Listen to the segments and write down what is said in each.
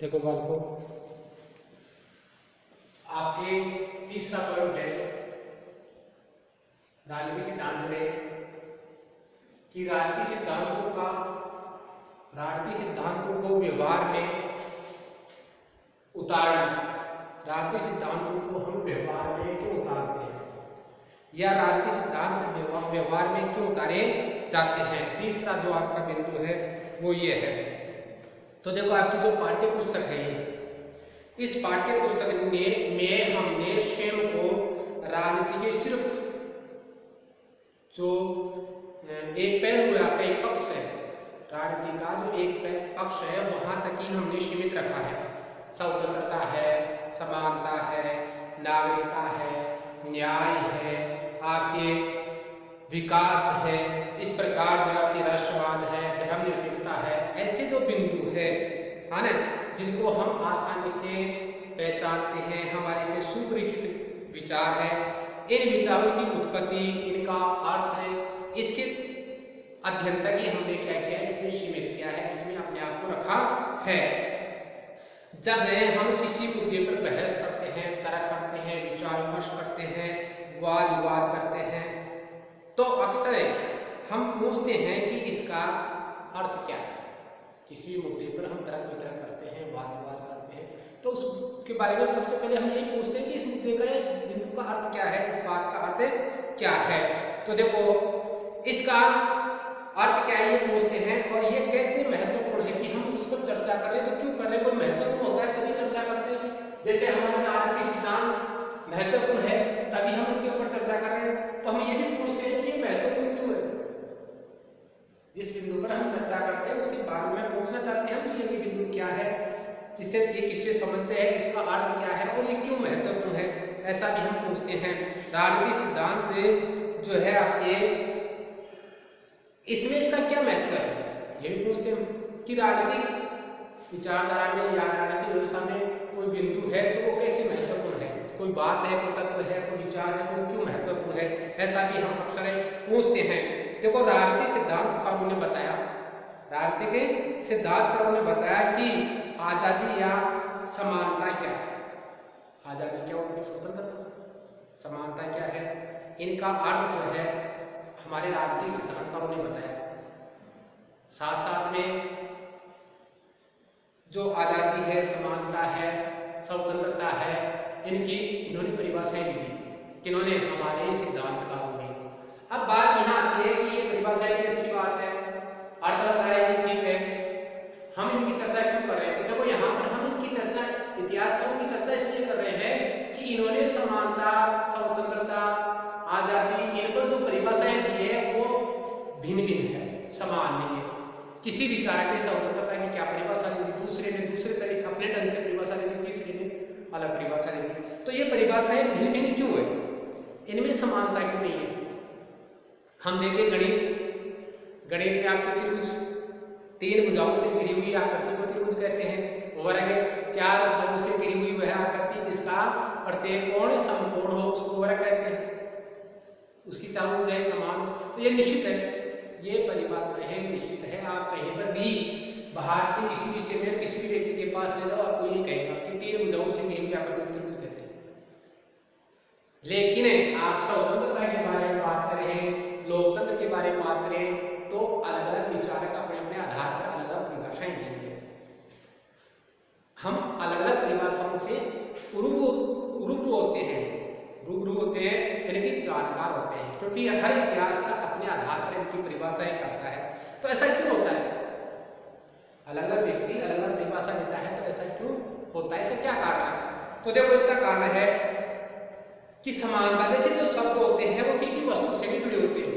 देखो बालको, आपके तीसरा पॉइंट है राजनीति सिद्धांत में कि राजनीति सिद्धांतों को व्यवहार में उतारना। राजनीति सिद्धांतों को हम व्यवहार में क्यों उतारते हैं या राजनीति सिद्धांत व्यवहार में क्यों उतारे जाते हैं। तीसरा जो आपका बिंदु है वो ये है। तो देखो, आपकी जो पाठ्य पुस्तक है इस पाठ्य पुस्तक में हमने स्वयं को राजनीति के सिर्फ जो एक पहलू है, आपका एक पक्ष है, राजनीति का जो एक पक्ष है वहां तक ही हमने सीमित रखा है। स्वतंत्रता है, समानता है, नागरिकता है, न्याय है, आपके विकास है, इस प्रकार जो आपके राष्ट्रवाद है, धर्मनिरपेक्षता है, ऐसे जो बिंदु है ना, जिनको हम आसानी से पहचानते हैं, हमारे से सुपरिचित विचार है, इन विचारों की उत्पत्ति, इनका अर्थ, इसके अध्ययन तक ही हमने क्या किया है, इसमें सीमित किया है, इसमें अपने आप को रखा है। जब हम किसी मुद्दे पर बहस करते हैं, तर्क करते हैं, विचार विमर्श करते हैं, वाद विवाद करते हैं, तो अक्सर हम पूछते हैं कि इसका अर्थ क्या है। किसी भी मुद्दे पर हम तर्क वितर्क करते हैं, वाद विवाद करते हैं, तो उसके बारे में सबसे पहले हम यही पूछते हैं कि इस मुद्दे का, इस बिंदु का अर्थ क्या है, इस बात का अर्थ क्या है। तो देखो, इसका अर्थ क्या है ये पूछते हैं, और ये कैसे महत्वपूर्ण है कि हम इस पर चर्चा कर रहे हैं। तो क्यों कर रहे हैं, कोई महत्वपूर्ण होता है तभी चर्चा करते हैं। जैसे हमारे राजनीति सिद्धांत महत्वपूर्ण है तभी हम उनके ऊपर चर्चा कर रहे हैं, तो हम ये भी पूछते हैं कि ये महत्वपूर्ण क्यों है। जिस बिंदु पर हम चर्चा करते हैं उसके बारे में पूछना चाहते हैं कि ये बिंदु क्या है, इससे ये किससे समझते हैं, इसका अर्थ क्या है और ये क्यों महत्वपूर्ण है, ऐसा भी हम पूछते हैं। राजनीति सिद्धांत जो है आपके, इसमें इसका क्या महत्व है ये भी पूछते हैं कि राजनीतिक विचारधारा में या राजनीतिक व्यवस्था में कोई बिंदु है तो वो कैसे महत्वपूर्ण है, कोई बात है, कोई तत्व है, कोई विचार है, तो क्यों महत्वपूर्ण है, ऐसा भी हम अक्सर पूछते हैं। देखो, राजनीतिक सिद्धांतकारों ने बताया, राजनीतिक सिद्धांतकारों ने बताया कि आजादी या समानता क्या है। आजादी क्या होती है, स्वतंत्रता, समानता क्या है, इनका अर्थ जो है हमारे राजनीतिक सिद्धांतकारों ने बताया। साथ साथ में जो आजादी है, समानता है, स्वतंत्रता है, इन्होंने परिभाषाएं दी। किन्होंने, हमारे सिद्धांतकारों ने। अब बात यहाँ आती है कि ये परिभाषाएं की अच्छी बात है, अर्थ बता रहे हैं, ठीक है, हम इनकी चर्चा क्यों कर रहे हैं। तो देखो, यहाँ पर हम इनकी चर्चा, इतिहासकारों की चर्चा इसलिए कर रहे हैं कि इन्होंने समानता, स्वतंत्रता, आजादी, इन पर जो परिभाषाएं दी है वो भिन्न भिन्न है, समान नहीं है। किसी विचारक ने स्वतंत्रता की क्या परिभाषा दी, दूसरे ने दूसरे तरह से अपने ढंग से परिभाषा दी, तीसरे ने अलग परिभाषा दी। तो ये परिभाषाएं भिन्न भिन्न क्यों है, इनमें समानता क्यों नहीं है। हम देखें गणित में आपके त्रिभुज 3 भुजाओं से घिरी हुई आकृति को त्रिभुज कहते हैं, और अगर 4 भुजाओं से घिरी हुई वह आकृति जिसका प्रत्येक कोण समकोण हो उसको वर्ग कहते हैं, उसकी चारों भुजाएं समान हो। तो ये निश्चित है, ये परिभाषाएं निश्चित है। आप कहीं पर भी बाहर के किसी भी विषय में किसी भी व्यक्ति के पास ले जाओ, आपको ये कहेगा कि 3 भुजाओं से घिरी हुई आकृति को त्रिभुज कहते हैं। लेकिन आप स्वतंत्रता के बारे में बात करें, लोकतंत्र के बारे में बात करें, तो अलग अलग विचारक अपने अपने आधार पर अलग अलग परिभाषाएं देंगे। हम अलग अलग परिभाषाओं से रूबरू होते हैं, यानी कि जानकार होते हैं, क्योंकि हर इतिहास का अपने आधार पर इनकी परिभाषाएं करता है। तो ऐसा क्यों होता है, अलग अलग व्यक्ति अलग अलग परिभाषा देता है, तो ऐसा क्यों होता है, इसका क्या कारण है। तो देखो, इसका कारण है कि समानता जैसे जो शब्द होते हैं वो किसी वस्तु से भी जुड़े होते हैं।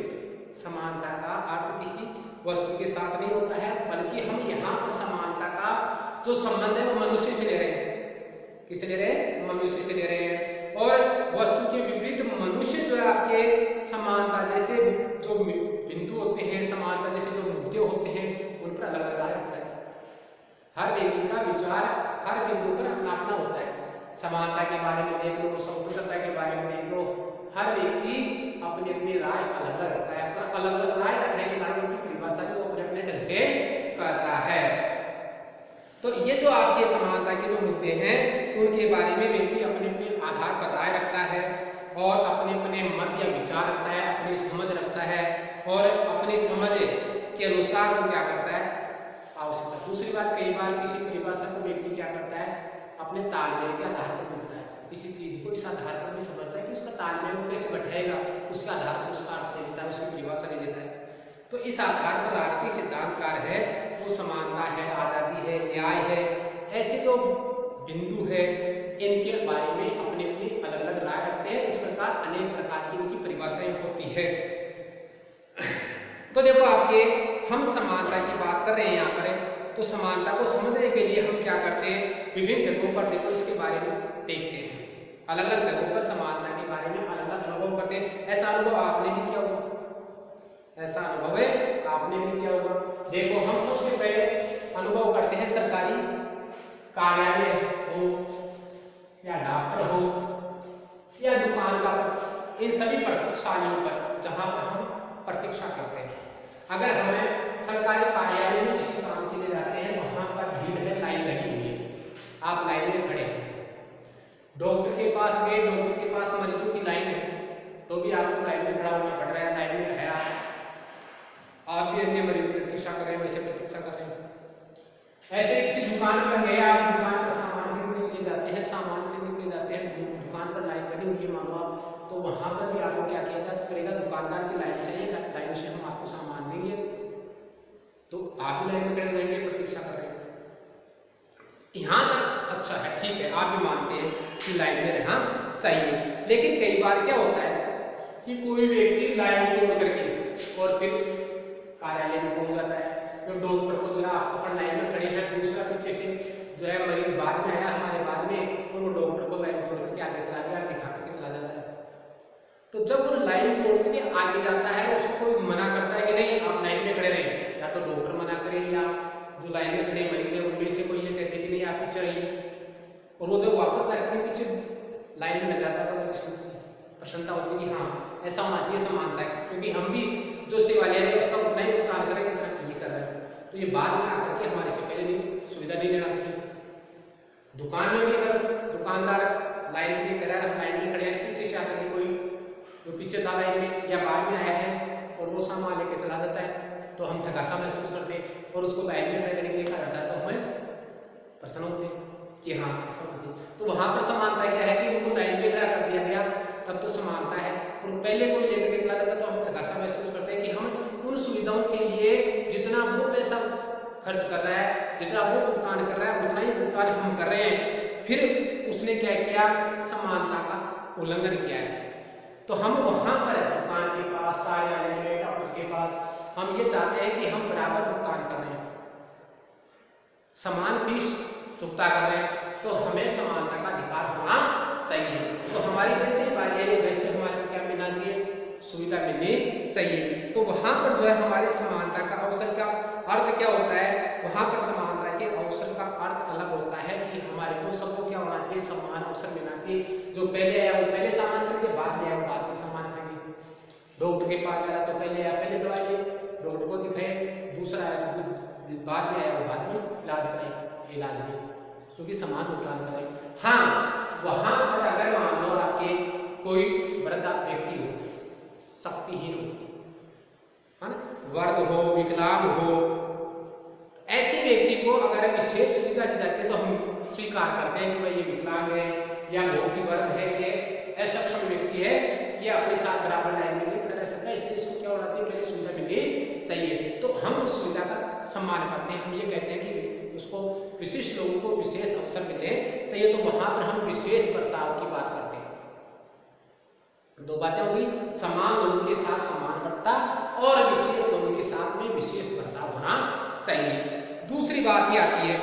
समानता का अर्थ किसी वस्तु के साथ नहीं होता है, बल्कि हम यहाँ पर समानता का जो संबंध है वो मनुष्य से ले रहे हैं। किसे ले रहे हैं, मनुष्य से ले रहे हैं। और वस्तु के विपरीत मनुष्य जो है आपके समानता जैसे जो बिंदु होते हैं, समानता जैसे जो मुद्दे होते हैं, उन पर अलग अलग राय होता है। हर व्यक्ति का विचार हर बिंदु पर अपना अपना होता है। समानता के बारे में देख लो, स्वतंत्रता के बारे में देख लो, हर व्यक्ति अपनी अपनी राय अलग अलग रखता है, और अलग अलग राय रखने के कारण उनकी परिभाषा भी वो अपने अपने ढंग से करता है। तो ये जो आपके समानता के जो मुद्दे हैं उनके बारे में व्यक्ति अपने अपने आधार पर राय रखता है और अपने अपने मत या विचार रखता है, अपनी समझ रखता है और अपनी समझ के अनुसार वो क्या करता है आवश्यकता। दूसरी बात, कई बार किसी परिभाषा को व्यक्ति क्या करता है अपने तालमेल के आधार पर मिलता है, किसी चीज को इस आधार पर भी समझता है कि उसका तालमेल कैसे बैठेगा, उसके आधार पर उसका अर्थ दे देता है, उसकी परिभाषा दे देता है। तो इस आधार पर राजनीतिक सिद्धांतकार है वो समानता है, आजादी है, न्याय है, ऐसे जो बिंदु है इनके बारे में अपने अपनी अलग अलग राय रखते हैं। इस प्रकार अनेक प्रकार की इनकी परिभाषाएं होती है। तो देखो आपके हम समानता की बात कर रहे हैं यहाँ पर, तो समानता को समझने के लिए हम क्या करते हैं, विभिन्न जगहों पर देखो इसके बारे में देखते हैं, अलग अलग जगहों पर समानता के बारे में अलग अलग अनुभव करते हैं। ऐसा अनुभव आपने भी किया होगा, ऐसा अनुभव है आपने भी किया होगा। देखो हम सबसे पहले अनुभव करते हैं सरकारी कार्यालय हो या डॉक्टर हो या दुकान का, इन सभी प्रतिष्ठानों पर जहां पर हम प्रतीक्षा करते हैं। अगर हमें सरकारी कार्यालय में किसी काम के लिए जाते हैं, वहां पर भीड़ है, लाइन लगी हुई है, आप लाइन में खड़े हैं, डॉक्टर के पास गए, डॉक्टर के पास मरीजों की लाइन है, तो भी आपको लाइन में खड़ा होना पड़ रहा है, लाइन में है आप भी अन्य मरीज प्रतीक्षा कर रहे हैं, वैसे प्रतीक्षा कर रहे हैं। ऐसे किसी दुकान पर गए, आप दुकान पर सामान खरीदने के लिए जाते हैं, सामान खरीदने के लिए जाते हैं, दुकान पर लाइन बनी हुई है मानो आप, तो वहां पर भी आपको क्या करेगा दुकानदार की लाइन से हम आपको सामान देंगे, तो आप भी लाइन में खड़े हो जाएंगे, प्रतीक्षा कर रहे हैं। यहाँ तक अच्छा है, ठीक है, आप भी मानते हैं कि लाइन में रहना चाहिए। लेकिन कई बार क्या होता है कि कोई व्यक्ति लाइन तोड़ करके और फिर कार्यालय में पहुंच जाता है, तो डॉक्टर को जो है आप अपन लाइन में खड़े हैं, दूसरा पीछे से जो है मरीज बाद में आया हमारे बाद में, और वो डॉक्टर को लाइन तोड़ करके आगे चला गया, दिखा करके चला जाता है। तो जब वो लाइन तोड़ करके आगे जाता है, उसको कोई मना करता है कि नहीं आप लाइन में खड़े रहें, या तो डॉक्टर मना करे या जो लाइन में खड़े मरीज है उनमें से कोई ये कहते हैं कि नहीं आप पीछे रहिए, और वो जब वापस आकर पीछे लाइन में लग जाता है तो प्रसन्नता होती है कि हाँ ऐसा होना चाहिए, समानता है, क्योंकि हम भी जो सेवा ले रहे हैं उसका उतना ही भुगतान करें जितना ये कर रहे हैं, तो ये बाद में आकर के हमारे से पहले सुविधा नहीं लेना चाहिए। दुकान में भी अगर दुकानदार लाइन में कह रहा है, हम लाइन में खड़े हैं, पीछे से आकर के कोई जो पीछे था लाइन में या बाद में आया है और वो सामान लेके चला जाता है, तो हम थकासा महसूस करते हैं, और उसको लाइन में खड़े करने के लिए कहा जाता है तो हमें प्रसन्न होते हैं कि हाँ ऐसा होना चाहिए। तो वहां पर समानता क्या है कि उनको लाइन में खड़ा कर दिया गया, तब तो समानता है, और पहले कोई लेकर के चला जाता तो हम थकासा महसूस करते हैं कि हम उन सुविधाओं के लिए जितना वो पैसा खर्च कर रहा है, जितना वो भुगतान कर रहा है, उतना ही भुगतान हम कर रहे हैं, फिर उसने क्या किया, समानता का उल्लंघन किया है। तो हम वहां पर दुकान के पास, कार्यालय में, डॉक्टर के पास हम ये चाहते हैं कि हम बराबर भुगतान कर रहे हैं, समान फीस चुकता कर रहे हैं, तो हमें समानता का अधिकार होना चाहिए। तो हमारी जैसे बारी आई वैसे हमारे को क्या मिलना चाहिए, सुविधा मिलनी चाहिए। तो वहां पर जो है हमारे समानता का अवसर का अर्थ क्या होता है, वहां पर समानता के अवसर का अर्थ अलग होता है कि हमारे को सबको क्या होना चाहिए, समान अवसर मिलना चाहिए। जो पहले आया वो पहले सामान खरीदे, बाद में आया वो बाद में सामान खरीदे, डॉक्टर के पास जा रहा तो पहले आया पहले दवाई ले डॉक्टर को दिखाए, दूसरा आया तो बाद में आया वो बाद में इलाज कराए, इलाज में, क्योंकि समान भुगतान करें। हाँ वहां पर अगर मान लो आपके कोई वृद्ध व्यक्ति हो, शक्तिहीन हो, वर्ग हो, विकलांग हो, ऐसे व्यक्ति को अगर विशेष सुविधा दी जाती है तो हम स्वीकार करते हैं कि भाई ये विकलांग है या बहुत ही वर्ग है, ये असक्षम व्यक्ति है, ये अपने साथ बराबर लाइन में नहीं खड़ा रह सकता, इसलिए इसको क्या होना चाहिए, पहले सुविधा मिलनी चाहिए। तो हम उस सुविधा का सम्मान करते हैं, हम ये कहते हैं कि उसको विशिष्ट लोगों को विशेष अवसर मिलने चाहिए, तो वहां पर हम विशेष बर्ताव की बात करते हैं। दो बातें होगी, समान लोगों के साथ समान बर्ताव और विशेष लोगों के साथ में विशेष बर्ताव होना चाहिए। दूसरी बात ये आती है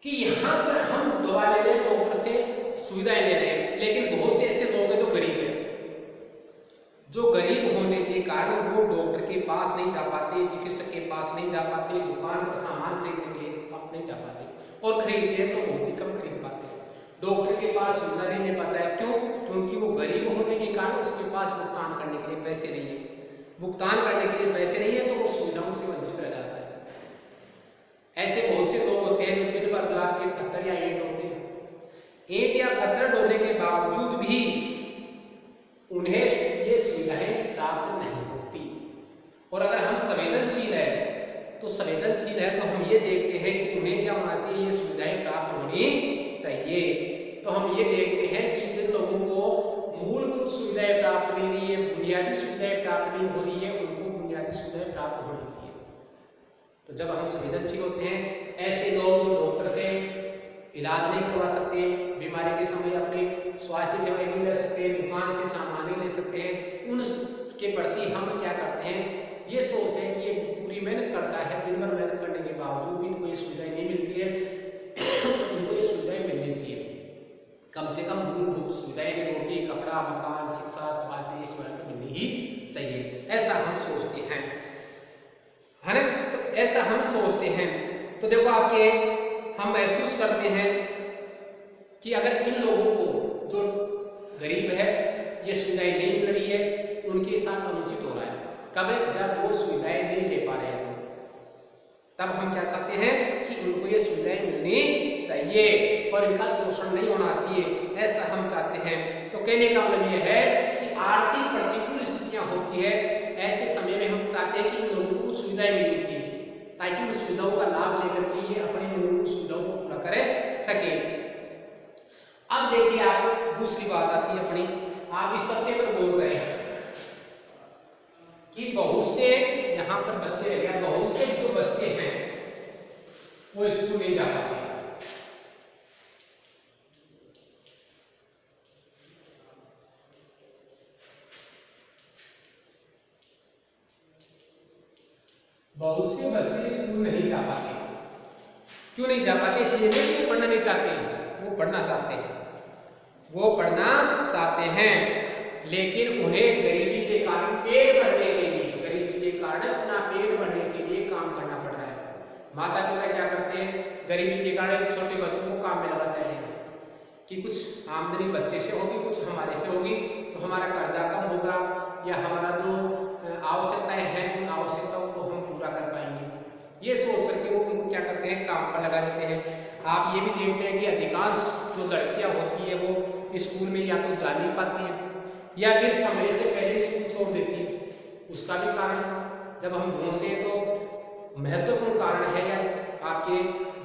कि यहाँ पर हम दवा ले रहे हैं, डॉक्टर से सुविधाएं ले रहे हैं, लेकिन बहुत से ऐसे लोग हैं जो गरीब हैं, जो गरीब होने के कारण वो डॉक्टर के पास नहीं जा पाते, चिकित्सक के पास नहीं जा पाते, दुकान पर सामान खरीदने के लिए नहीं जा पाते, और खरीदते हैं तो बहुत ही कम खरीद पाते हैं, डॉक्टर के पास सुविधा नहीं ले पाता है। क्यों? क्योंकि वो गरीब होने के कारण उसके पास भुगतान करने के लिए पैसे नहीं है, भुगतान करने के लिए पैसे नहीं है तो वो सुविधाओं से वंचित रह जाता है। ऐसे बहुत से लोग होते हैं जो दिन भर जो आपके पत्थर या ईंट होते हैं, ईंट या पत्थर ढोने के बावजूद भी उन्हें ये सुविधाएं प्राप्त नहीं होती। और अगर हम संवेदनशील है तो हम ये देखते हैं कि उन्हें क्या होना चाहिए, ये सुविधाएं प्राप्त होनी चाहिए। तो हम ये देखते हैं कि जिन लोगों को मूलभूत सुविधाएं प्राप्त नहीं रही है, बुनियादी सुविधाएं प्राप्त नहीं हो रही है, उनको बुनियादी सुविधाएं प्राप्त होनी चाहिए। तो जब हम संवेदनशील होते हैं, ऐसे लोग जो डॉक्टर से इलाज नहीं करवा सकते, बीमारी के समय अपने स्वास्थ्य सेवाएं नहीं ले सकते, दुकान से सामान नहीं ले सकते हैं, उनके प्रति हम क्या करते हैं, ये सोचते हैं कि ये पूरी मेहनत करता है, दिन भर मेहनत करने के बावजूद भी इनको ये सुविधाएं नहीं मिलती है, इनको ये सुविधाएं मिलनी चाहिए। कम से कम मूलभूत सुविधाएं, रोटी, कपड़ा, मकान, शिक्षा, स्वास्थ्य, ये सुविधाएं तो मिलनी ही चाहिए, ऐसा हम सोचते हैं, है ना। तो ऐसा हम सोचते हैं। तो देखो आपके हम महसूस करते हैं कि अगर इन लोगों को जो गरीब है ये सुविधाएं नहीं मिल रही है, उनके साथ अनुचित हो रहा है। कब? जब वो सुविधाएं नहीं ले पा रहे हैं, तो तब हम क्या चाहते हैं कि उनको ये सुविधाएं मिलनी चाहिए और इनका शोषण नहीं होना चाहिए, ऐसा हम चाहते हैं। तो कहने का मतलब ये है कि आर्थिक प्रतिकूल स्थितियां होती है, तो ऐसे समय में हम चाहते हैं कि इन लोगों को सुविधाएं मिलनी चाहिए, ताकि उन सुविधाओं का लाभ लेकर के ये अपनी मूलभूत सुविधाओं को पूरा कर सके। अब देखिए, आप दूसरी बात आती है अपनी, आप इस तथ्य पर बोल रहे हैं कि बहुत से यहाँ पर बच्चे हैं, बहुत से जो बच्चे हैं वो स्कूल नहीं जा पाते। बहुत से बच्चे स्कूल नहीं जा पाते। क्यों नहीं जा पाते? इसलिए नहीं कि पढ़ना नहीं चाहते हैं, वो पढ़ना चाहते हैं, वो पढ़ना चाहते हैं, लेकिन उन्हें गरीबी के कारण पेट भरने के लिए, गरीबी के कारण अपना पेट भरने के लिए काम करना पड़ रहा है। माता पिता क्या करते हैं, गरीबी के कारण छोटे बच्चों को काम में लगाते हैं कि कुछ आमदनी बच्चे से होगी, कुछ हमारे से होगी, तो हमारा कर्जा कम होगा या हमारा जो आवश्यकताएं हैं उन आवश्यकताओं को हम पूरा कर पाएंगे। ये सोच करके वो उनको क्या करते हैं, काम पर लगा देते हैं। आप ये भी देखते हैं कि अधिकांश जो लड़कियां होती है वो स्कूल में या तो जा नहीं पाती है या फिर समय से पहले स्कूल छोड़ देती है। उसका भी कारण जब हम ढूंढते हैं तो महत्वपूर्ण कारण है, या आपके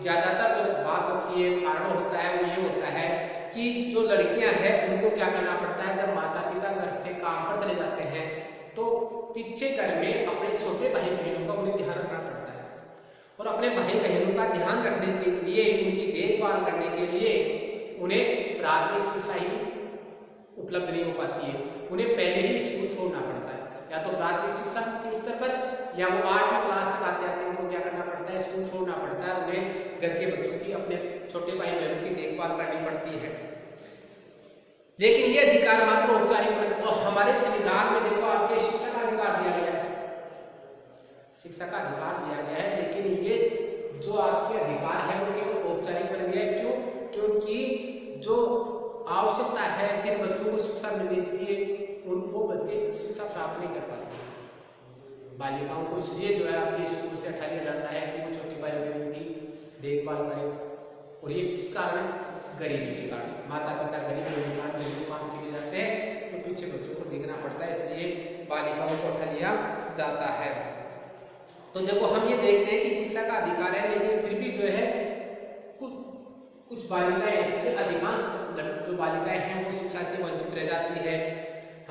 ज़्यादातर जो बात होती है कारण होता है वो ये होता है कि जो लड़कियां हैं उनको क्या करना पड़ता है, जब माता पिता घर से काम पर चले जाते हैं तो पीछे घर में अपने छोटे भाई बहनों का उन्हें ध्यान रखना पड़ता है, और अपने भाई बहनों का ध्यान रखने के लिए, उनकी देखभाल करने के लिए उन्हें प्राथमिक शिक्षा ही उपलब्ध नहीं हो पाती है। उन्हें पहले ही स्कूल छोड़ना पड़ता है, या तो प्राथमिक शिक्षा के स्तर पर या वो 8वीं क्लास तक आते आते उनको क्या करना पड़ता है, स्कूल छोड़ना पड़ता है। उन्हें घर के बच्चों की, अपने छोटे भाई बहनों की देखभाल करनी पड़ती है। लेकिन ये अधिकार मात्र औपचारिक, तो हमारे संविधान में देखो आपके शिक्षा का अधिकार दिया गया है, शिक्षा का अधिकार दिया गया है, लेकिन ये जो आपके अधिकार है वो केवल औपचारिक बन गया है। क्यों? क्योंकि जो आवश्यकता है, जिन बच्चों को शिक्षा मिलनी चाहिए उनको बच्चे शिक्षा प्राप्त नहीं कर पाते। बालिकाओं को इसलिए जो है आपके स्कूल से हटा दिया जाता है कि वो छोटी भाई बहनों की देखभाल करें, और ये किस कारण? गरीबी के कारण। माता पिता गरीब होने के कारण उनको काम के लिए जाते हैं तो पीछे बच्चों को देखना पड़ता है, इसलिए बालिकाओं को हटा लिया जाता है। तो देखो हम ये देखते हैं कि शिक्षा का अधिकार है, लेकिन फिर भी जो है कुछ बालिकाएं, अधिकांश जो बालिकाएं हैं वो शिक्षा से वंचित रह जाती है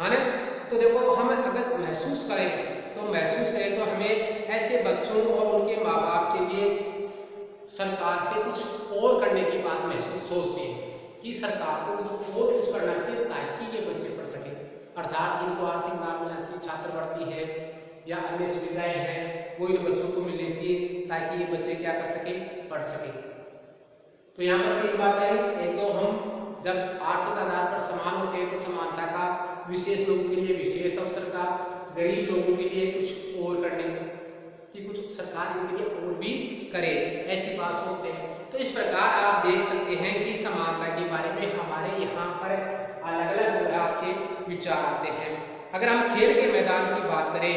ना। तो देखो हम अगर महसूस करें तो हमें ऐसे बच्चों और उनके माँ बाप के लिए सरकार से कुछ और करने की बात महसूस सोचते हैं कि सरकार को कुछ करना चाहिए ताकि ये बच्चे पढ़ सकें, अर्थात इनको आर्थिक लाभ मिलना चाहिए, छात्रवृत्ति है या अन्य सुविधाएं हैं वो इन बच्चों को मिलनी चाहिए ताकि ये बच्चे क्या कर सकें, पढ़ सकें। तो यहाँ पर तीन बात आई, एक तो हम जब आर्थिक आधार पर समान होते हैं तो समानता का, विशेष लोगों के लिए विशेष अवसर का, गरीब लोगों के लिए कुछ और करने का कि कुछ सरकार इनके लिए और भी करे, ऐसी बात सोचते हैं। तो इस प्रकार आप देख सकते हैं कि समानता के बारे में हमारे यहाँ पर अलग अलग जो है आपके विचार आते हैं। अगर हम खेल के मैदान की बात करें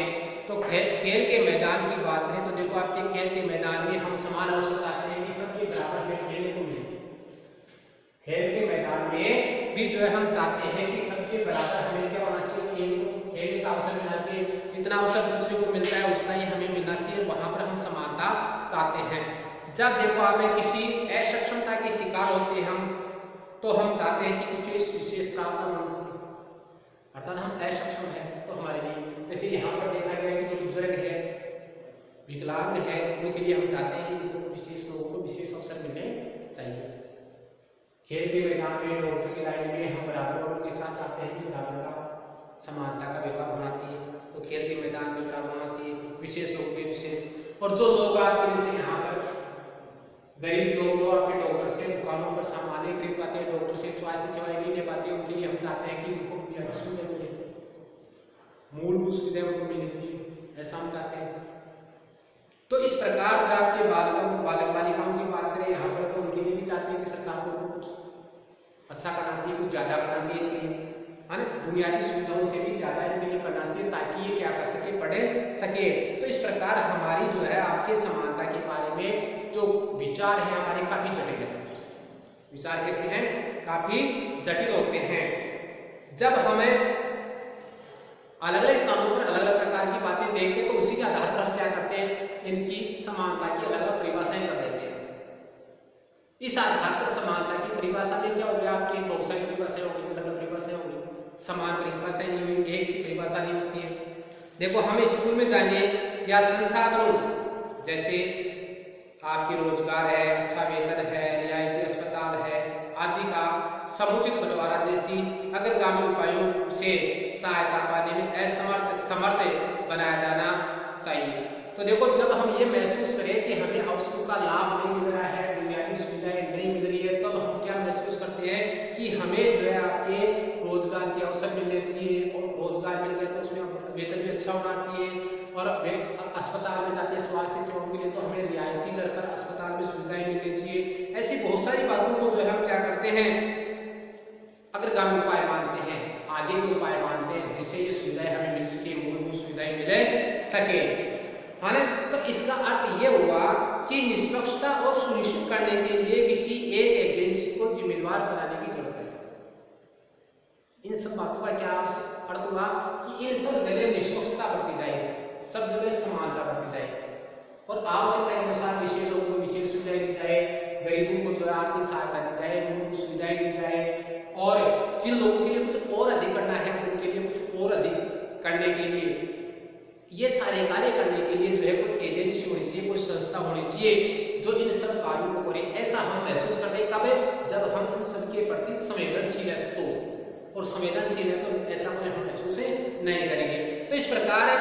तो खेल के मैदान की बात करें तो देखो आपके खेल के मैदान में हम समान अवसर चाहते हैं कि सबके बराबर में खेलने को मिले। खेल के मैदान में भी जो है हम चाहते हैं कि सबके बराबर हमें क्या होना चाहिए, खेलने का अवसर मिलना चाहिए। जितना अवसर दूसरे को मिलता है उतना ही हमें मिलना चाहिए, वहां पर हम समानता चाहते हैं। जब देखो आप किसी असक्षमता के शिकार होते हैं हम, तो हम चाहते हैं कि कुछ विशेष प्राप्त होना चाहिए, अर्थात हम असक्षम है तो हमारे लिए, जैसे यहाँ पर देखा गया कि जो बुजुर्ग है, विकलांग है, उनके लिए हम चाहते हैं कि उनको विशेष लोगों को विशेष अवसर मिलने चाहिए। खेल के मैदान में, डॉक्टर की लाइन में हम बराबर वालों के साथ चाहते हैं कि बराबर का समानता का व्यवहार होना चाहिए। तो खेल के मैदान में बराबर होना चाहिए, विशेष लोगों के विशेष। और जो लोग आपके जैसे यहाँ पर गरीब लोग जो आपके डॉक्टर से दुकानों पर सामान नहीं खरीद पाते हैं, डॉक्टर से स्वास्थ्य सेवाएं नहीं ले पाते, उनके लिए हम चाहते हैं कि उनको बुनियादी सुविधाएं मिले, मूलभूत सुविधाएं उनको मिलनी चाहिए, ऐसा हम चाहते हैं। तो इस प्रकार जो आपके बालक बालिकाओं की बात करें यहाँ पर, तो उनके लिए भी चाहते हैं कि सरकार को कुछ अच्छा करना चाहिए, कुछ ज्यादा करना चाहिए इनके लिए, है ना, बुनियादी सुविधाओं से भी ज्यादा इनके लिए करना चाहिए, ताकि ये क्या कर सके, पढ़ सके। तो इस प्रकार हमारी जो है आपके समानता के बारे में जो विचार है हमारे काफी जटिल है। विचार कैसे हैं? काफी जटिल होते हैं। जब हमें अलग अलग स्थानों पर अलग अलग प्रकार की बातें देखते हैं तो उसी के आधार पर हम क्या करते हैं, इनकी समानता की अलग अलग परिभाषाएं कर देते हैं। इस आधार पर समानता की परिभाषा में क्या हो गया, आपकी बहुत सारी परिभाषाएं हो गई, अलग अलग परिभाषाएं हो गई, समान परिभाषाएं नहीं हुई, एक सी परिभाषा नहीं होती है। देखो हम स्कूल में जाने या संसाधनों जैसे आपके रोजगार है, अच्छा वेतन है, रियायती अस्पताल है आदि का समुचित बंटवारा जैसी अग्रगामी उपायों से सहायता पाने में समर्थ बनाया जाना चाहिए। तो देखो जब हम ये महसूस करें कि हमें अवसरों का लाभ नहीं मिल रहा है, बुनियादी सुविधाएं नहीं मिल रही है, तब हम क्या महसूस करते हैं कि हमें जो है आपके रोजगार के अवसर मिलने चाहिए, और रोजगार मिल गया तो उसमें वेतन भी अच्छा होना चाहिए, और अस्पताल में जाते स्वास्थ्य सेवाओं के लिए तो हमें रियायती दर पर अस्पताल में सुविधाएं मिलनी चाहिए। ऐसी बहुत सारी बातों को जो है हम क्या करते हैं, अग्रगामी उपाय मानते हैं, आगे के उपाय मानते हैं, जिससे ये सुविधाएं हमें मिल सके, मूलभूत सुविधाएं मिल सके, है ना। तो इसका अर्थ ये हुआ कि निष्पक्षता और सुनिश्चित करने के लिए किसी एक एजेंसी को जिम्मेदार बनाने की जरूरत है। इन सब बातों का क्या अर्थ हुआ कि इन सब जगह निष्पक्षता बरती जाए, सब जगह समानता बरती जाए, और आवश्यकता के अनुसार विशेष लोगों को विशेष सुविधाएं दी जाए, गरीबों को जो आर्थिक सहायता दी जाए, मूलभूत सुविधाएं दी जाए, और जिन लोगों के लिए कुछ और अधिक करना है उनके लिए कुछ और अधिक करने के लिए, ये सारे कार्य करने के लिए जो है कोई एजेंसी होनी चाहिए, कोई संस्था होनी चाहिए जो इन सब कार्यों को करे। ऐसा हम महसूस करते हैं कब, जब हम इन सब के प्रति संवेदनशील है तो, और संवेदनशील है तो ऐसा कोई हम महसूस नहीं करेंगे। तो इस प्रकार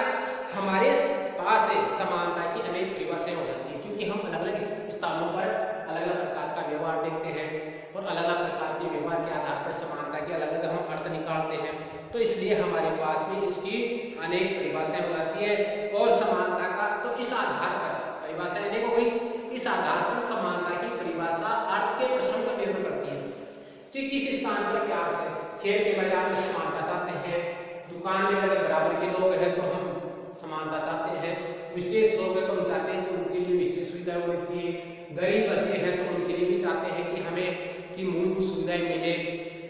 हमारे पास समानता की अनेक परिभाषाएं हो जाती है, क्योंकि हम अलग अलग स्थानों पर अलग अलग प्रकार का व्यवहार देखते हैं, और अलग अलग प्रकार के व्यवहार के आधार पर समानता के अलग अलग हम अर्थ निकालते हैं। तो इसलिए हमारे पास में इसकी अनेक परिभाषाएं हो जाती है, और समानता का तो इस आधार पर परिभाषाएं अनेक हो गई, इस आधार पर समानता की परिभाषा अर्थ के प्रश्न पर निर्भर करती है कि किस स्थान पर क्या अर्थ है। खेल के मैदान में समानता चाहते हैं, दुकान में अगर बराबर के लोग हैं तो हम समानता चाहते हैं, विशेष लोग हैं तो हम चाहते हैं कि उनके लिए विशेष सुविधा होनी चाहिए, गरीब बच्चे हैं तो उनके लिए भी चाहते हैं कि हमें की मूलभूत सुविधाएं मिले।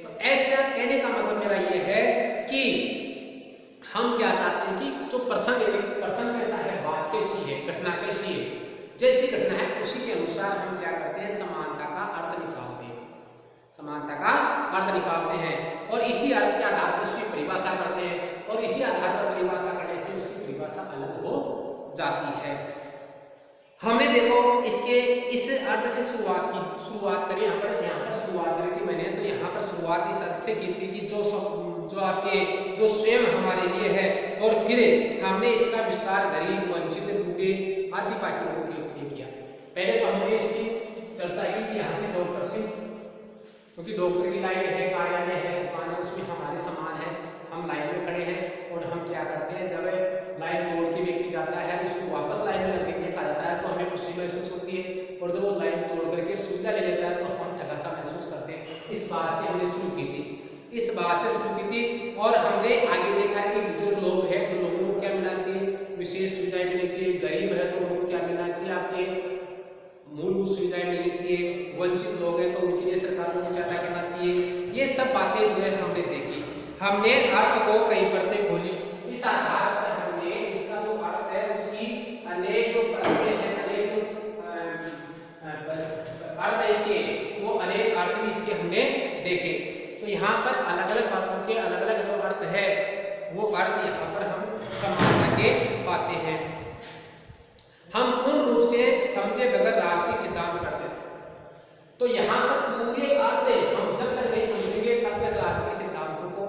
तो ऐसा कहने का मतलब मेरा ये है कि हम क्या चाहते हैं कि जो प्रसंग कैसा है, बात कैसी है, घटना कैसी है, जैसी घटना है उसी के अनुसार हम क्या करते हैं, समानता का अर्थ निकालते हैं, समानता का अर्थ निकालते हैं, और इसी अर्थ के आधार पर उसकी परिभाषा करते हैं, और इसी आधार पर परिभाषा करने से उसकी परिभाषा अलग हो जाती है। हमने देखो इसके इस अर्थ से शुरुआत करी, यहाँ पर शुरुआत करी थी मैंने, तो यहाँ पर शुरुआत इस अर्थ से की थी कि जो आपके जो स्वयं हमारे लिए है, और फिर हमने इसका विस्तार गरीब, वंचित, बूढ़े आदि बाकी लोगों के लिए किया। पहले तो हमने इसकी चर्चा की कि यहाँ से डॉक्टर से, क्योंकि डॉक्टर की लाइन है, कार्यालय है, दुकान है, उसमें हमारे सामान है, हम लाइन में खड़े हैं, और हम क्या करते हैं, जब लाइन तोड़ के व्यक्ति जाता है उसको वापस लाइन में लगने के लिए कहा जाता है तो हमें खुशी महसूस होती है, और जब वो लाइन तोड़ करके सुविधा ले लेता है तो हम ठगा सा महसूस करते हैं। इस बात से हमने शुरू की थी, और हमने आगे देखा है कि बुजुर्ग लोग हैं, उन लोगों को क्या मिलना चाहिए, विशेष सुविधाएं मिलनी चाहिए, गरीब है तो उनको क्या मिलना चाहिए, आपके मूलभूत सुविधाएं मिलनी चाहिए, वंचित लोग हैं तो उनके लिए सरकार को क्या करना चाहिए। ये सब बातें जो है हमने देखी, हमने अर्थ को कई परतें खोली, इस आधार पर हमने इसका जो अर्थ है उसकी अनेक जो परतें हैं, अनेक अर्थ है इसके, वो अनेक अर्थ भी इसके हमने देखे। तो यहाँ पर अलग अलग बातों के अलग अलग जो अर्थ है वो अर्थ यहाँ पर हम समानता के पाते हैं। हम पूर्ण रूप से समझे बगैर राजनीतिक सिद्धांत करते हैं, तो यहाँ पर पूरे अर्थ हम जब तक नहीं समझेंगे तब तक राजनीतिक सिद्धांतों को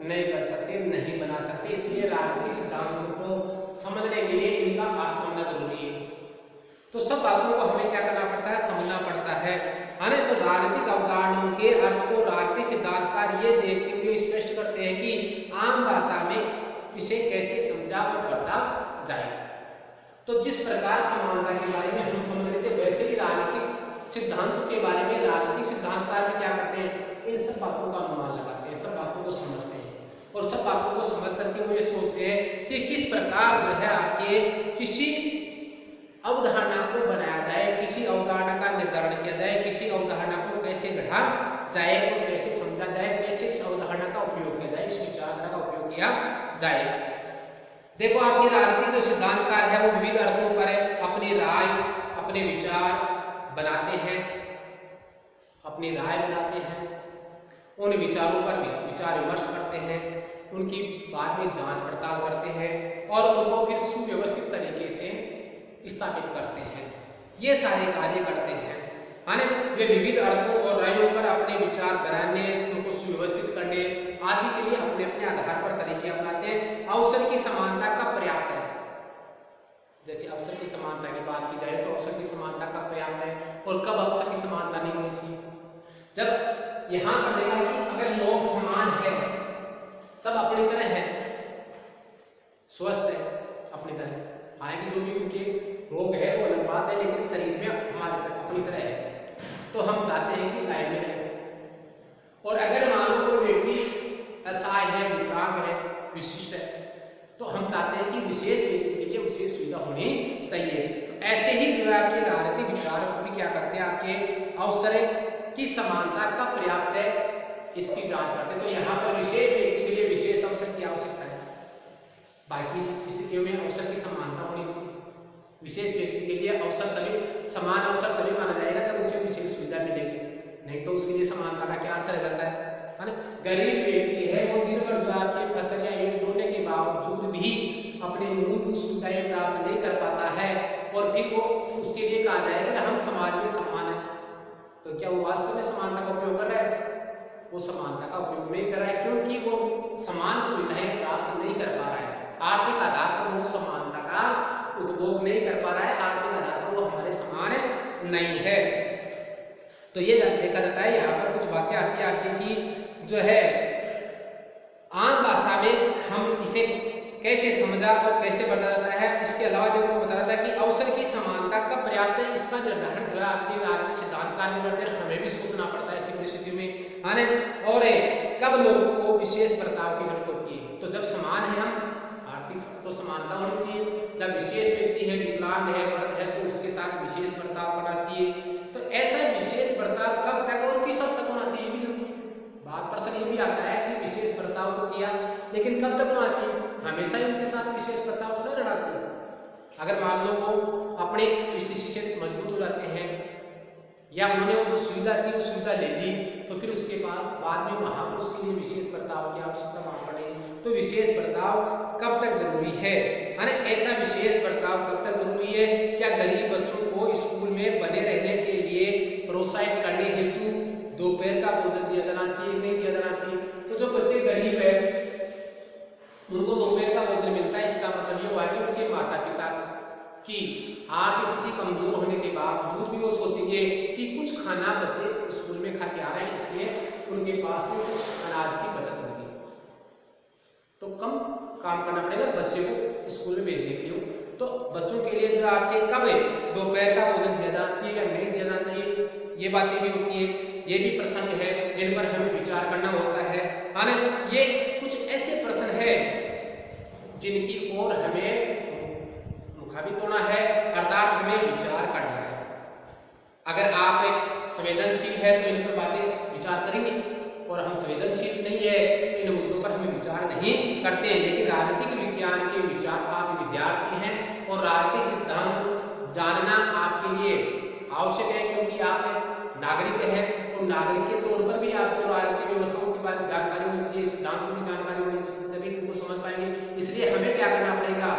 नहीं कर सकते, नहीं बना सकते। इसलिए राजनीतिक सिद्धांतों को समझने के लिए इनका अर्थ समझना जरूरी है। तो सब बातों को हमें क्या करना पड़ता है, समझना पड़ता है ना। तो राजनीतिक अवधारणाओं के अर्थ को राजनीतिक सिद्धांतकार ये देखते हुए स्पष्ट करते हैं कि आम भाषा में इसे कैसे समझा और पढ़ा जाए। तो जिस प्रकार समानता के बारे में हम समझ रहे थे, वैसे ही राजनीतिक सिद्धांतों के बारे में राजनीतिक सिद्धांतकार भी क्या करते हैं, इन सब बातों का अनुमान लगाते हैं, सब बातों को समझते हैं और सब बातों को समझ करके वो ये सोचते हैं कि किस प्रकार जो है आपके किसी अवधारणा को बनाया जाए, किसी अवधारणा का निर्धारण किया जाए, किसी अवधारणा को कैसे गढ़ा जाए और कैसे समझा जाए, कैसे इस अवधारणा का उपयोग किया जाए, इस विचारधारा का उपयोग किया जाए। देखो आपके राजनीतिक जो सिद्धांतकार है वो विविध अर्थों पर अपनी राय, अपने विचार बनाते हैं, अपनी राय बनाते हैं, उन विचारों पर विचार विमर्श करते हैं, उनकी बाद में जांच पड़ताल करते हैं और उनको फिर सुव्यवस्थित तरीके से स्थापित करते हैं। ये सारे कार्य करते हैं, माने वे विविध अर्थों और रायों पर अपने विचार बनाने, उनको सुव्यवस्थित करने आदि के लिए अपने अपने आधार पर तरीके अपनाते हैं। अवसर की समानता का पर्याप्त है, जैसे अवसर की समानता की बात की जाए तो अवसर की समानता का पर्याप्त है। और कब अवसर की समानता नहीं होनी चाहिए, जब यहाँ पर देखा कि अगर लोग समान है, सब अपनी तरह है, स्वस्थ है अपनी तरह, हालांकि जो भी उनके रोग है वो अलग बात है, लेकिन शरीर में हमारी तरह अपनी तरह है, तो हम चाहते हैं कि लाइन में रहे। और अगर मान लो कोई व्यक्ति असहाय है, विकलांग है, विशिष्ट है, तो हम चाहते हैं कि विशेष व्यक्ति के लिए विशेष सुविधा होनी चाहिए। तो ऐसे ही जो है आपके राजनीतिक विचार को भी क्या करते हैं, आपके अवसर की समानता का पर्याप्त है इसकी जांच करते हैं। तो यहाँ पर विशेष व्यक्ति के लिए विशेष अवसर की आवश्यकता है, बाकी स्थितियों में अवसर की समानता होनी चाहिए। विशेष व्यक्ति के लिए अवसर तभी समान अवसर तभी माना जाएगा जब उसे विशेष सुविधा मिलेगी, नहीं तो उसके लिए समानता का क्या अर्थ रह जाता है ना। गरीब व्यक्ति है वो दिन भर जो आपके पत्थर या ईंट ढोने के बावजूद भी अपनी मूलभूत सुविधाएं प्राप्त नहीं कर पाता है और फिर वो उसके लिए कहा जाएगा कि हम समाज में समान है, तो क्या वो वास्तव में समानता का उपयोग कर रहा है? वो समानता का उपयोग नहीं कर रहा है, क्योंकि वो समान सुविधाएं प्राप्त नहीं कर पा रहा है। आर्थिक आधार पर वो समानता का उपभोग नहीं कर पा रहा है, आर्थिक आधार पर वो हमारे समान नहीं है। तो ये देखा जाता है, यहाँ पर कुछ बातें आती है आपकी कि जो है आम भाषा में हम इसे कैसे समझा और कैसे बताया जाता है। इसके अलावा देखो बताया जाता है कि अवसर की समानता का पर्याप्त है, इसका निर्धारण जो है आपके राजनीतिक सिद्धांतकार भी करते हैं, हमें भी सोचना पड़ता है ऐसी परिस्थिति में, है ना। और कब लोगों को विशेष बर्ताव की जरूरत होती है, तो जब समान है हम, आर्थिक तो समानता होनी चाहिए। जब विशेष व्यक्ति है, विकलांग है, मर्द है, तो उसके साथ विशेष बर्ताव करना चाहिए। तो ऐसा विशेष बर्ताव कब तक और किस हद तक होना चाहिए, ये भी जरूरी है। बात प्रश्न ये भी आता है कि विशेष बर्ताव तो किया, लेकिन कब तक होना चाहिए? हमेशा ही उनके साथ विशेष बर्ताव तो नहीं रहना चाहिए। अगर मान लो वो अपने स्थिति से मजबूत हो जाते हैं या उन्होंने वो जो सुविधा थी वो सुविधा ले ली, तो फिर उसके बाद में वहाँ पर उसके लिए विशेष बर्ताव की आवश्यकता वहाँ पड़ेगी। तो विशेष बर्ताव कब तक जरूरी है ना, ऐसा विशेष बर्ताव कब तक जरूरी है? क्या गरीब बच्चों को स्कूल में बने रहने के लिए प्रोत्साहित करने हेतु दोपहर का भोजन दिया जाना चाहिए, नहीं दिया जाना चाहिए? तो जो बच्चे गरीब है उनको दोपहर का भोजन मिलता है, इसका मतलब ये हुआ कि उनके माता पिता की आर्थिक स्थिति कमजोर होने के बावजूद भी वो सोचेंगे कि कुछ खाना बच्चे स्कूल में खा के आ रहे हैं, इसलिए उनके पास से कुछ अनाज की बचत होगी, तो कम काम करना पड़ेगा बच्चे को स्कूल में भेजने के लिए। तो बच्चों के लिए जो आपके कब दोपहर का भोजन दिया जाना चाहिए या नहीं दिया जाना चाहिए, ये बातें भी होती है, ये भी प्रसंग है जिन पर हमें विचार करना होता है ना। ये कुछ ऐसे प्रश्न है जिनकी ओर हमें प्रभावित होना है, अर्थात हमें विचार करना है। अगर आप संवेदनशील है तो इन पर बातें विचार करेंगे, और हम संवेदनशील नहीं है तो इन मुद्दों पर हम विचार नहीं करते हैं। लेकिन राजनीतिक विज्ञान के विचार, आप विद्यार्थी हैं और राजनीतिक सिद्धांत जानना आपके लिए आवश्यक है, क्योंकि आप नागरिक हैं और नागरिक के तौर पर भी आपको राजनीतिक व्यवस्थाओं के बारे में जानकारी होनी चाहिए, सिद्धांतों की जानकारी होनी चाहिए, तभी उनको समझ पाएंगे। इसलिए हमें क्या करना पड़ेगा,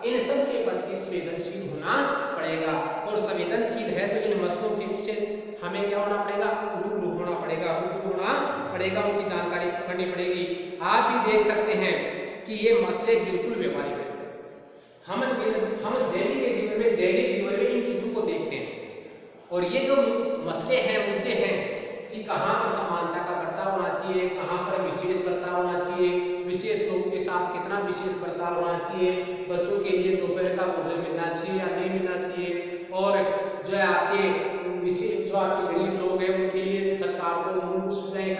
इन सब के प्रति संवेदनशील होना पड़ेगा, और संवेदनशील है तो इन मसलों से हमें क्या होना पड़ेगा, रूबरू होना पड़ेगा, उनकी जानकारी करनी पड़ेगी। आप भी देख सकते हैं कि ये मसले बिल्कुल व्यवहारिक है। हम दैनिक जीवन में इन चीजों को देखते हैं, और ये जो मसले हैं, मुद्दे हैं कि कहाँ पर समानता का बर्ताव होना चाहिए, कहाँ पर विशेष बर्ताव होना चाहिए, विशेष लोगों के साथ कितना विशेष बर्ताव होना चाहिए, बच्चों के लिए दोपहर का भोजन मिलना चाहिए या नहीं मिलना चाहिए, और जो है आपके विशेष जो आपके गरीब लोग हैं उनके लिए सरकार को मूलभूत सुविधाएं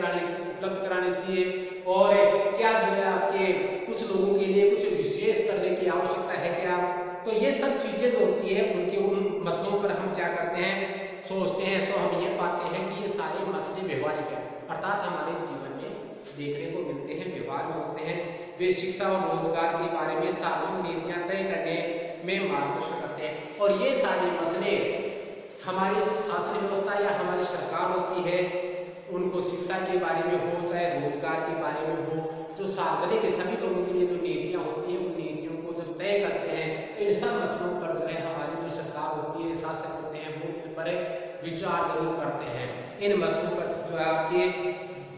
उपलब्ध करानी चाहिए, और क्या जो है आपके कुछ लोगों के लिए कुछ विशेष करने की आवश्यकता है क्या। तो ये सब चीजें जो होती है उनके उन मसलों पर हम क्या करते हैं, सोचते हैं, तो हम ये पाते हैं कि ये सारे मसले व्यवहारिक हैं, अर्थात हमारे जीवन में देखने को मिलते हैं, व्यवहार में होते हैं। वे शिक्षा और रोजगार के बारे में सार्वजनिक नीतियां तय करने में मार्गदर्शन करते हैं, और ये सारे मसले हमारी शासन व्यवस्था या हमारी सरकार होती है, उनको शिक्षा के बारे में हो चाहे रोजगार के बारे में हो, जो सार्वजनिक सभी लोगों के लिए जो नीतियां होती हैं, उन नीतियों को जब तय करते हैं, इन सब मसलों पर जो है हमारी जो सरकार होती है, शासक होते हैं, वो इन पर विचार जरूर करते हैं, इन मसलों पर जो है आपके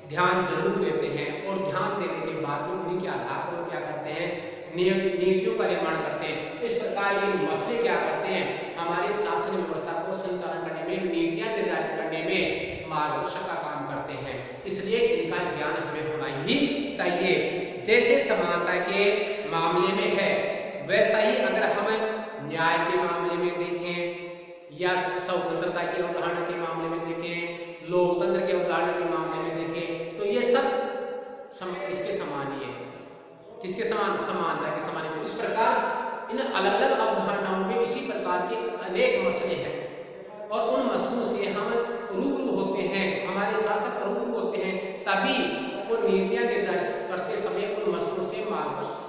ध्यान जरूर देते हैं, और ध्यान देने के बाद में उन्हीं के आधार पर वो क्या करते हैं, नीतियों का निर्माण करते हैं। इस प्रकार ये मसले क्या करते हैं, हमारे शासन व्यवस्था को संचालन करने में, नीतियां निर्धारित करने में मार्गदर्शक का काम करते हैं। इसलिए इनका ज्ञान हमें होना ही चाहिए। जैसे समानता के मामले में है, वैसा ही अगर हम न्याय के मामले में देखें, या स्वतंत्रता के उदाहरण के मामले में देखें, लोकतंत्र के उदाहरण के मामले में देखें, तो ये सब इसके समान ही है। किसके समान, समानता के समान है। तो इस प्रकार इन अलग अलग अवधारणाओं में इसी प्रकार के अनेक मसले हैं, और उन मसलों से हम रूबरू होते हैं, हमारे शासक रूबरू होते हैं, तभी वो नीतियां निर्धारित करते समय उन मसलों से मार्गदर्शन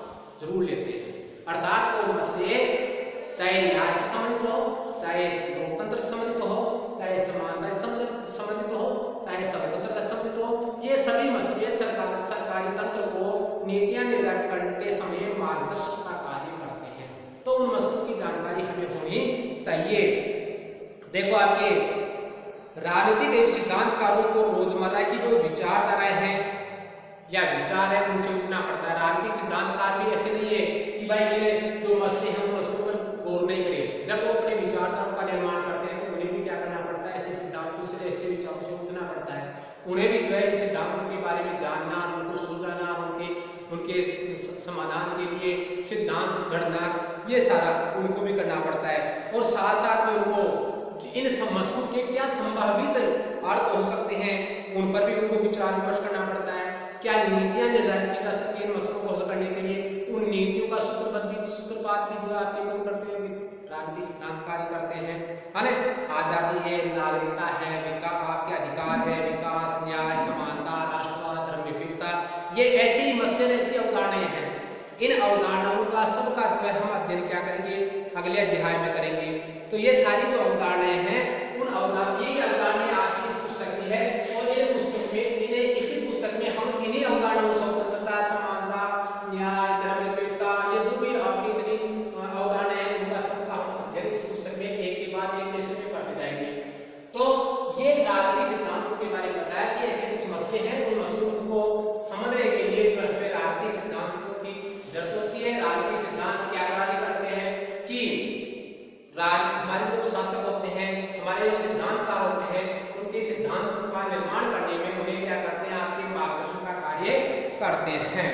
जरूर लेते हैं। अर्थात वो मसले चाहे न्याय से संबंधित हो, चाहे लोकतंत्र से संबंधित हो, चाहे समानता से संबंधित हो, चाहे स्वतंत्रता से संबंधित हो, ये सभी मसले सरकारी तंत्र को नीतियां निर्धारित करते समय मार्गदर्शन का कार्य करते हैं। तो उन मसलों की जानकारी हमें होनी चाहिए। देखो, आपके राजनीतिक सिद्धांतकारों को रोजमर्रा की जो विचारधाराएं हैं या विचार है, उनसे उठना पड़ता है। राजनीतिक सिद्धांतकार भी ऐसे नहीं है कि भाई ये जो मसले हैं उन मसलों पर गौर नहीं करें। जब वो अपने विचारधाराओं का निर्माण करते हैं तो उन्हें भी क्या करना पड़ता है, ऐसे सिद्धांतों से, ऐसे विचारों से उठना पड़ता है। उन्हें भी जो है इन सिद्धांतों के बारे में जानना, उनको सुलझाना, उनके समाधान के लिए सिद्धांत गढ़ना, ये सारा उनको भी करना पड़ता है। और साथ साथ में उनको इन मसलों के क्या संभावित अर्थ हो सकते हैं, उन पर भी उनको विचार विमर्श करना पड़ता है। क्या नीतियां निर्धारित की जा सकती है इन मसलों को हल करने के लिए, उन नीतियों का सूत्रपात भी जो है आपके कौन करते हैं, राजनीतिक सिद्धांत कार्य करते हैं, है ना। आजादी है, नागरिकता है, आपके अधिकार है, विकास, न्याय, समानता, राष्ट्रवाद, धर्मनिरपेक्षता, ये ऐसे ही मसले, ऐसी अवधारणाएं हैं। इन अवधारणाओं का सबका जो है हम अध्ययन क्या करेंगे, अगले अध्याय में करेंगे। तो ये सारी जो अवधारणाएं हैं, उन अवधारणाएं आपकी इस पुस्तक में है, और ये पुस्तक में इसी पुस्तक में हम इन्हीं अवधारणाओं, स्वतंत्रता, समानता, न्याय, धर्मनिरपेक्षता, ये जो भी आपकी इतनी अवधारणाएं हैं, उनका सबका हम अध्ययन इस पुस्तक में एक के बाद एक लेसन में करते जाएंगे। तो ये राजनीतिक सिद्धांतों के बारे में बताया कि ऐसे कुछ मसले हैं, उन मसलों को समझने के लिए जो हमें राजनीतिक सिद्धांतों की जरूरत होती है। राजनीतिक सिद्धांत क्या कार्य करते हैं कि हमारे जो शासक होते हैं, हमारे जो सिद्धांतकार होते हैं, उनके सिद्धांतों का निर्माण करने में उन्हें क्या करते हैं, आपके मार्गदर्शन का कार्य करते हैं।